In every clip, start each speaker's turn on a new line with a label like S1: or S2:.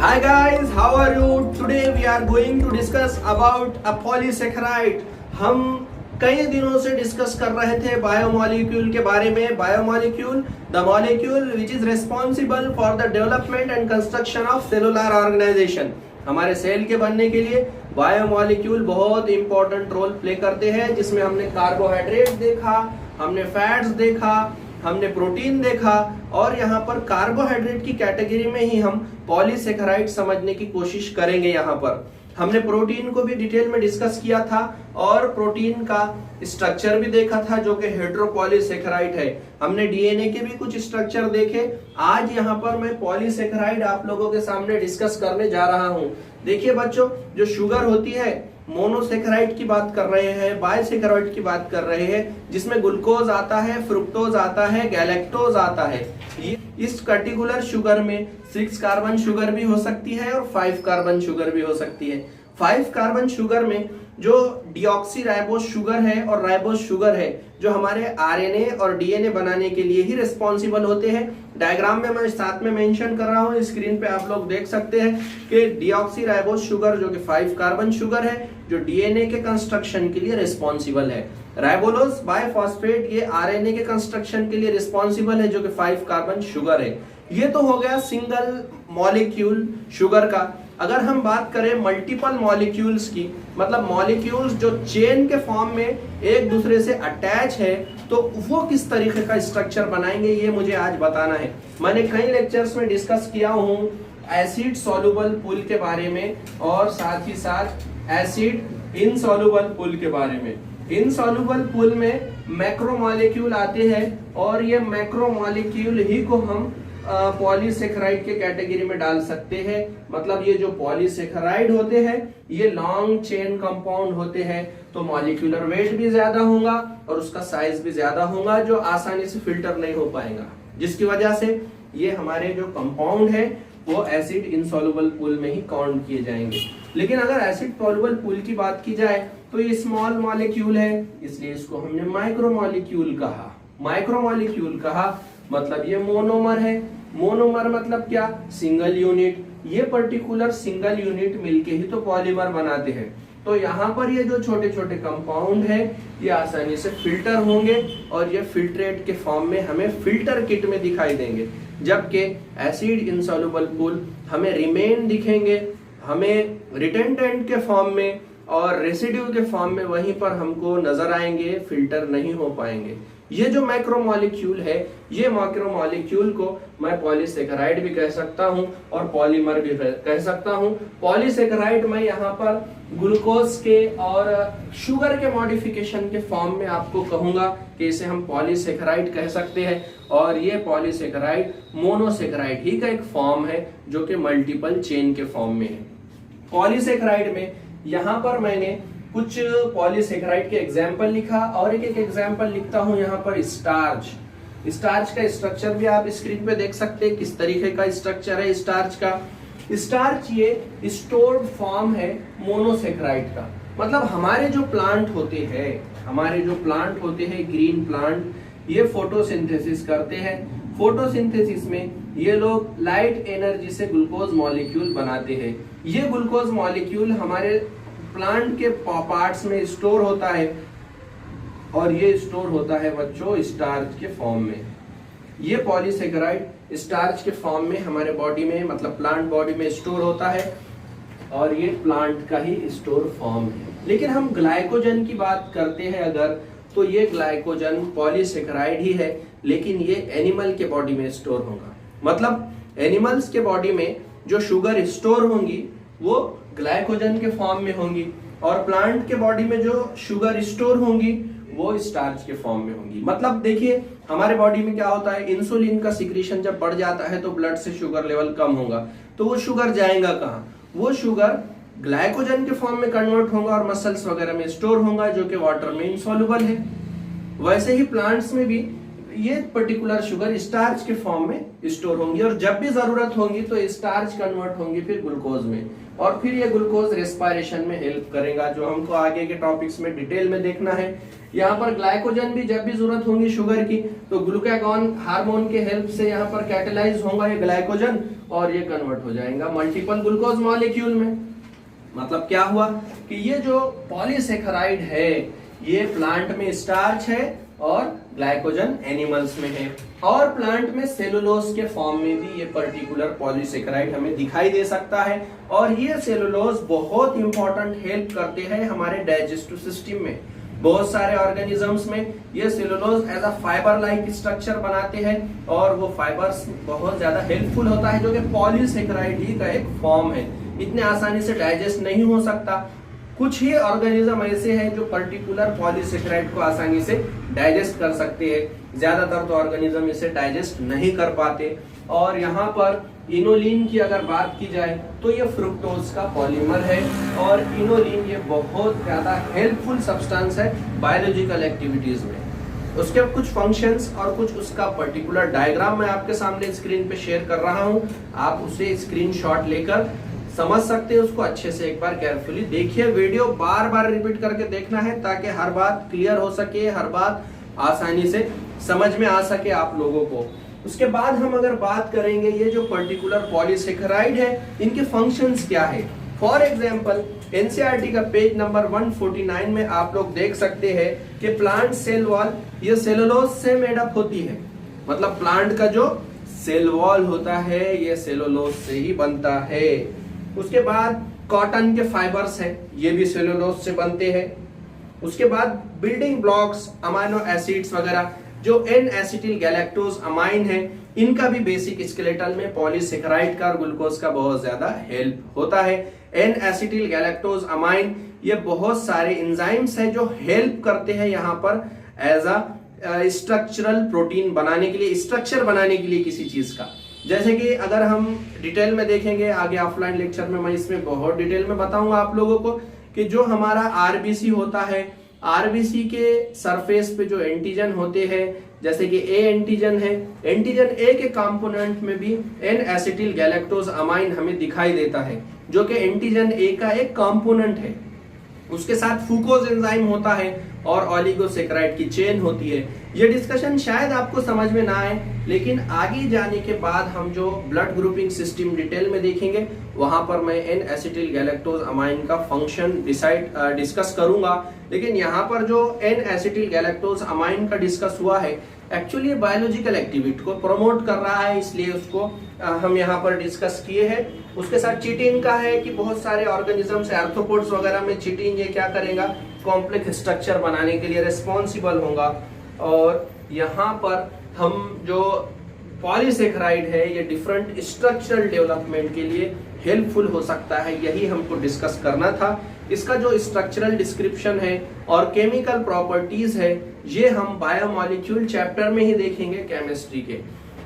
S1: Hi guys, how are you? Today we are going to discuss about a polysaccharide. हम कई दिनों से discuss कर रहे थे बायोमोलिक्यूल के बारे में. Biomolecule, the molecule which is responsible for the development and construction of cellular organization. हमारे सेल के बनने के लिए बायोमोलिक्यूल बहुत इंपॉर्टेंट रोल प्ले करते हैं, जिसमें हमने कार्बोहाइड्रेट देखा, हमने फैट्स देखा, हमने प्रोटीन देखा, और यहाँ पर कार्बोहाइड्रेट की कैटेगरी में ही हम पॉलीसेकेराइड समझने की कोशिश करेंगे. यहाँ पर हमने प्रोटीन को भी डिटेल में डिस्कस किया था और प्रोटीन का स्ट्रक्चर भी देखा था जो कि हेटेरोपॉलीसेकेराइड है. हमने डीएनए के भी कुछ स्ट्रक्चर देखे. आज यहाँ पर मैं पॉलीसेकेराइड आप लोगों के सामने डिस्कस करने जा रहा हूँ. देखिए बच्चों, जो शुगर होती है, मोनोसेकेराइड की बात कर रहे हैं, बाइसेकेराइड की बात कर रहे हैं, जिसमें ग्लूकोज आता है, फ्रुक्टोज आता है, गैलेक्टोज आता है. इस पर्टिकुलर शुगर में 6 कार्बन शुगर भी हो सकती है और 5 कार्बन शुगर भी हो सकती है. 5 कार्बन शुगर में जो डीऑक्सीराइबोज शुगर है और राइबोज शुगर है, जो हमारे आरएनए और डीएनए बनाने के लिए ही रिस्पॉन्सिबल होते हैं. डायग्राम में मैं साथ में मेंशन कर रहा हूं, स्क्रीन पे आप लोग देख सकते हैं कि डीऑक्सीराइबोज शुगर जो कि 5 कार्बन शुगर है, जो डीएनए के कंस्ट्रक्शन के लिए रिस्पॉन्सिबल है. राइबोलोज बाइफॉस्फेट ये आरएनए के कंस्ट्रक्शन के लिए रिस्पॉन्सिबल है, जो कि 5 कार्बन शुगर है. ये तो हो गया सिंगल मॉलिक्यूल शुगर का. अगर हम बात करें मल्टीपल मॉलिक्यूल्स की, मतलब मॉलिक्यूल्स जो चेन के फॉर्म में एक दूसरे से अटैच है, तो वो किस तरीके का स्ट्रक्चर बनाएंगे, ये मुझे आज बताना है. मैंने कई लेक्चर्स में डिस्कस किया हूँ एसिड सॉल्युबल पूल के बारे में और साथ ही साथ एसिड इनसॉल्युबल पूल के बारे में. इनसॉल्युबल पूल में मैक्रोमॉलिक्यूल आते हैं और ये मैक्रोमॉलिक्यूल ही को हम पॉलीसेकेराइड के कैटेगरी में डाल सकते हैं. मतलब ये जो पॉलीसेकेराइड होते हैं ये लॉन्ग चेन कंपाउंड होते हैं, तो मॉलिक्यूलर वेट भी ज्यादा होगा और उसका साइज भी ज्यादा होगा, जो आसानी से फिल्टर नहीं हो पाएगा, जिसकी वजह से ये हमारे जो कंपाउंड है वो एसिड इनसॉल्युबल पूल में ही काउंट किए जाएंगे. लेकिन अगर एसिड सॉल्युबल पूल की बात की जाए तो ये स्मॉल मॉलिक्यूल है, इसलिए इसको हमने माइक्रोमॉलिक्यूल कहा. माइक्रोमॉलिक्यूल कहा मतलब ये मोनोमर है. मोनोमर मतलब क्या? Single unit. ये पर्टिकुलर सिंगल यूनिट मिलके ही तो पॉलीमर बनाते हैं. तो यहाँ पर ये जो छोटे छोटे कंपाउंड है ये आसानी से फिल्टर होंगे और ये फिल्ट्रेट के फॉर्म में हमें फिल्टर किट में दिखाई देंगे, जबकि एसिड इनसॉल्युबल पूल हमें रिमेन दिखेंगे, हमें रिटेंटेंट के फॉर्म में और रेसिड्यू के फॉर्म में वहीं पर हमको नजर आएंगे, फिल्टर नहीं हो पाएंगे. ये जो मैक्रोमॉलिक्यूल है, ये मैक्रोमॉलिक्यूल को मैं पॉलीसेकेराइड भी कह सकता हूं और पॉलीमर भी कह सकता हूं. पॉलीसेकेराइड मैं यहाँ पर ग्लूकोज के और शुगर के मॉडिफिकेशन के फॉर्म में आपको कहूंगा कि इसे हम पॉलीसेकेराइड कह सकते हैं, और ये पॉलीसेकेराइड मोनोसेकेराइड ही का एक फॉर्म है जो कि मल्टीपल चेन के फॉर्म में है. पॉलीसेकेराइड में यहाँ पर मैंने कुछ पॉलीसेकेराइड के एग्जाम्पल लिखा और एक एग्जाम्पल लिखता हूं यहाँ पर स्टार्च. स्टार्च का स्ट्रक्चर भी आप स्क्रीन पे देख सकते हैं किस तरीके का स्ट्रक्चर है स्टार्च का. स्टार्च ये स्टोर्ड फॉर्म है मोनोसेकेराइड का. मतलब हमारे जो प्लांट होते हैं ग्रीन प्लांट, ये फोटोसिंथेसिस करते हैं. फोटोसिंथेसिस में ये लोग लाइट एनर्जी से ग्लूकोज मॉलिक्यूल बनाते हैं. ये ग्लूकोज मॉलिक्यूल हमारे प्लांट के पार्ट्स में स्टोर होता है और ये स्टोर होता है बच्चों स्टार्च के फॉर्म में. ये पॉलीसेकेराइड स्टार्च के फॉर्म में हमारे बॉडी में, मतलब प्लांट बॉडी में स्टोर होता है और ये प्लांट का ही स्टोर फॉर्म है. लेकिन हम ग्लाइकोजन की बात करते हैं अगर, तो ये ग्लाइकोजन पॉलीसेकेराइड ही है, लेकिन ये एनिमल के बॉडी में स्टोर होगा. मतलब एनिमल्स के बॉडी में जो शुगर स्टोर होंगी वो ग्लाइकोजन के फॉर्म में होंगी, और प्लांट के बॉडी में जो शुगर स्टोर होंगी वो स्टार्च के फॉर्म में होंगी. मतलब देखिए हमारे बॉडी में क्या होता है, इंसुलिन का सिक्रीशन जब बढ़ जाता है तो ब्लड से शुगर लेवल कम होगा, तो वो शुगर जाएगा कहाँ? वो शुगर ग्लाइकोजन के फॉर्म में कन्वर्ट होगा और मसल्स वगैरह में स्टोर होगा, जो कि वाटर में इनसॉल्युबल है. वैसे ही प्लांट्स में भी ये पर्टिकुलर शुगर स्टार्च के फॉर्म में स्टोर होंगी और जब भी जरूरत होगी तो स्टार्च कन्वर्ट होंगी फिर ग्लूकोज में. और फिर ये ग्लूकोज रेस्पिरेशन में हेल्प करेगा, जो हमको आगे के टॉपिक्स में डिटेल में देखना है। यहाँ पर ग्लाइकोजन भी जब भी जरूरत होगी शुगर की, तो ग्लूकागॉन हार्मोन के हेल्प से यहाँ पर कैटेलाइज होगा ये ग्लाइकोजन और ये कन्वर्ट हो जाएगा मल्टीपल ग्लूकोज मॉलिक्यूल में। मतलब क्या हुआ कि ये जो पॉलीसेकेराइड है ये प्लांट में स्टार्च है और ग्लाइकोजन एनिमल्स में है, और प्लांट में सेलुलोज के फॉर्म में भी ये पर्टिकुलर पॉलीसेकेराइड हमें दिखाई दे सकता है। और ये सेलुलोज बहुत इंपॉर्टेंट हेल्प करते हैं हमारे डाइजेस्टिव सिस्टम में। बहुत सारे ऑर्गेनिजम्स में ये cellulose as a fibre like structure बनाते हैं और वो फाइबर्स बहुत ज्यादा हेल्पफुल होता है, जो कि पॉलीसेकेराइड ही का एक फॉर्म है। इतने आसानी से डाइजेस्ट नहीं हो सकता। कुछ ही ऑर्गेनिज्म ऐसे हैं जो पर्टिकुलर पॉलीसेकेराइड को आसानी से डाइजेस्ट कर सकते हैं, ज्यादातर तो ऑर्गेनिज्म इसे डाइजेस्ट नहीं कर पाते। और यहाँ पर इनोलिन की अगर बात की जाए तो ये फ्रुक्टोज का पॉलीमर है, और इनोलिन ये बहुत ज्यादा हेल्पफुल सब्सटेंस है बायोलॉजिकल एक्टिविटीज में। उसके कुछ फंक्शंस और कुछ उसका पर्टिकुलर डायग्राम मैं आपके सामने स्क्रीन पे शेयर कर रहा हूँ, आप उसे स्क्रीनशॉट लेकर समझ सकते हैं। उसको अच्छे से एक बार केयरफुली देखिए, वीडियो बार बार रिपीट करके देखना है ताकि हर बात क्लियर हो सके, हर बात आसानी से समझ में आ सके आप लोगों को। उसके बाद हम अगर बात करेंगे ये जो पर्टिकुलर पॉलीसेकेराइड है इनके फंक्शंस क्या है। फॉर एग्जांपल एनसीईआरटी का पेज नंबर 149 में आप लोग देख सकते हैं कि प्लांट सेल वॉल ये सेलुलोज से मेड अप होती है। मतलब प्लांट का जो सेल वॉल होता है ये सेलुलोज से ही बनता है। उसके बाद कॉटन के फाइबर्स हैं, ये भी सेलुलोज से बनते हैं। उसके बाद बिल्डिंग ब्लॉक्स अमाइनो एसिड्स वगैरह जो एन एसिटिल गैलेक्टोज अमाइन है, इनका भी बेसिक स्केलेटल में पॉलीसेकेराइड का और ग्लूकोज का बहुत ज्यादा हेल्प होता है। एन एसिटिल गैलेक्टोज अमाइन ये बहुत सारे एंजाइम्स है जो हेल्प करते हैं यहाँ पर एज अ स्ट्रक्चरल प्रोटीन बनाने के लिए, स्ट्रक्चर बनाने के लिए किसी चीज का। जैसे कि अगर हम डिटेल में देखेंगे आगे ऑफलाइन लेक्चर में, मैं इसमें बहुत डिटेल में बताऊंगा आप लोगों को कि जो हमारा आरबीसी होता है, आरबीसी के सरफेस पे जो एंटीजन होते हैं, जैसे कि ए एंटीजन है, एंटीजन ए के कंपोनेंट में भी एन एसिटिल गैलेक्टोज अमाइन हमें दिखाई देता है, जो कि एंटीजन ए का एक कंपोनेंट है। उसके साथ फूकोज एंजाइम होता है और ओलिगोसेकेराइड की चेन होती है। ये डिस्कशन शायद आपको समझ में ना आए, लेकिन आगे जाने के बाद हम जो ब्लड ग्रुपिंग सिस्टम डिटेल में देखेंगे वहां पर मैं एन एसिटिल गैलेक्टोज अमाइन का फंक्शन डिस्कस करूंगा। लेकिन यहाँ पर जो एन एसिटिल गैलेक्टोज अमाइन का डिस्कस हुआ है एक्चुअली बायोलॉजिकल एक्टिविटी को प्रमोट कर रहा है, इसलिए उसको हम यहाँ पर डिस्कस किए हैं। उसके साथ चिटिन का है कि बहुत सारे ऑर्गेनिजम्स आर्थ्रोपोड्स वगैरह में चिटिन ये क्या करेगा, कॉम्प्लेक्स स्ट्रक्चर बनाने के लिए रिस्पॉन्सिबल होगा। और यहाँ पर हम जो पॉलीसेकेराइड है ये डिफरेंट स्ट्रक्चरल डेवलपमेंट के लिए हेल्पफुल हो सकता है, यही हमको डिस्कस करना था। इसका जो स्ट्रक्चरल डिस्क्रिप्शन है और केमिकल प्रॉपर्टीज है ये हम बायोमॉलिक्यूल चैप्टर में ही देखेंगे केमिस्ट्री के।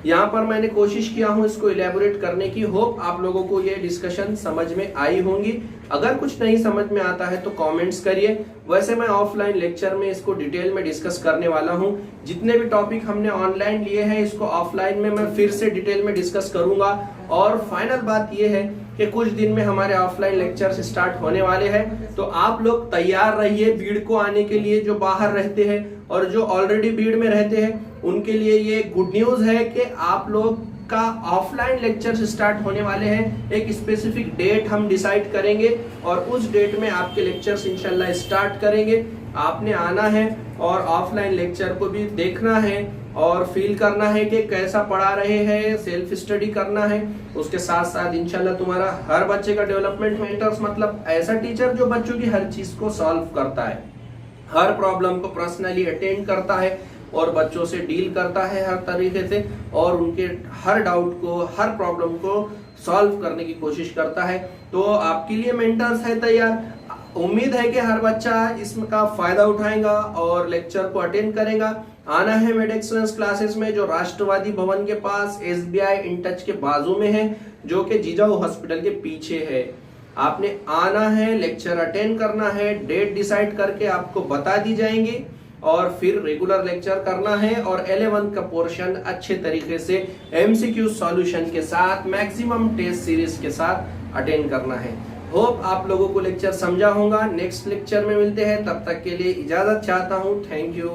S1: यहाँ पर मैंने कोशिश किया हूँ इसको इलेबोरेट करने की, होप आप लोगों को ये डिस्कशन समझ में आई होंगी। अगर कुछ नहीं समझ में आता है तो कमेंट्स करिए। वैसे मैं ऑफलाइन लेक्चर में इसको डिटेल में डिस्कस करने वाला हूँ। जितने भी टॉपिक हमने ऑनलाइन लिए हैं इसको ऑफलाइन में मैं फिर से डिटेल में डिस्कस करूंगा। और फाइनल बात ये है कि कुछ दिन में हमारे ऑफलाइन लेक्चर्स स्टार्ट होने वाले हैं, तो आप लोग तैयार रहिए भीड़ को आने के लिए। जो बाहर रहते हैं और जो ऑलरेडी भीड़ में रहते हैं उनके लिए ये गुड न्यूज है कि आप लोग का ऑफलाइन लेक्चर्स स्टार्ट होने वाले हैं। एक स्पेसिफिक डेट हम डिसाइड करेंगे और उस डेट में आपके लेक्चर्स इंशाल्लाह स्टार्ट करेंगे। आपने आना है और ऑफलाइन लेक्चर को भी देखना है और फील करना है कि कैसा पढ़ा रहे हैं, सेल्फ स्टडी करना है। उसके साथ साथ इंशाल्लाह तुम्हारा हर बच्चे का डेवलपमेंट मेंटर्स, मतलब ऐसा टीचर जो बच्चों की हर चीज को सॉल्व करता है, हर प्रॉब्लम को पर्सनली अटेंड करता है और बच्चों से डील करता है हर तरीके से, और उनके हर डाउट को, हर प्रॉब्लम को सॉल्व करने की कोशिश करता है। तो आपके लिए मेंटर्स है तैयार। उम्मीद है कि हर बच्चा इसका फायदा उठाएगा और लेक्चर को अटेंड करेगा। आना है मेड एक्सलेंस क्लासेस में, जो राष्ट्रवादी भवन के पास SBI इन टच के बाजू में है, जो कि जीजाऊ हॉस्पिटल के पीछे है। आपने आना है, लेक्चर अटेंड करना है, डेट डिसाइड करके आपको बता दी जाएंगी और फिर रेगुलर लेक्चर करना है और 11th का पोर्शन अच्छे तरीके से MCQ सॉल्यूशन के साथ, मैक्सिमम टेस्ट सीरीज के साथ अटेंड करना है। होप आप लोगों को लेक्चर समझा होगा। नेक्स्ट लेक्चर में मिलते हैं, तब तक के लिए इजाजत चाहता हूँ। Thank you.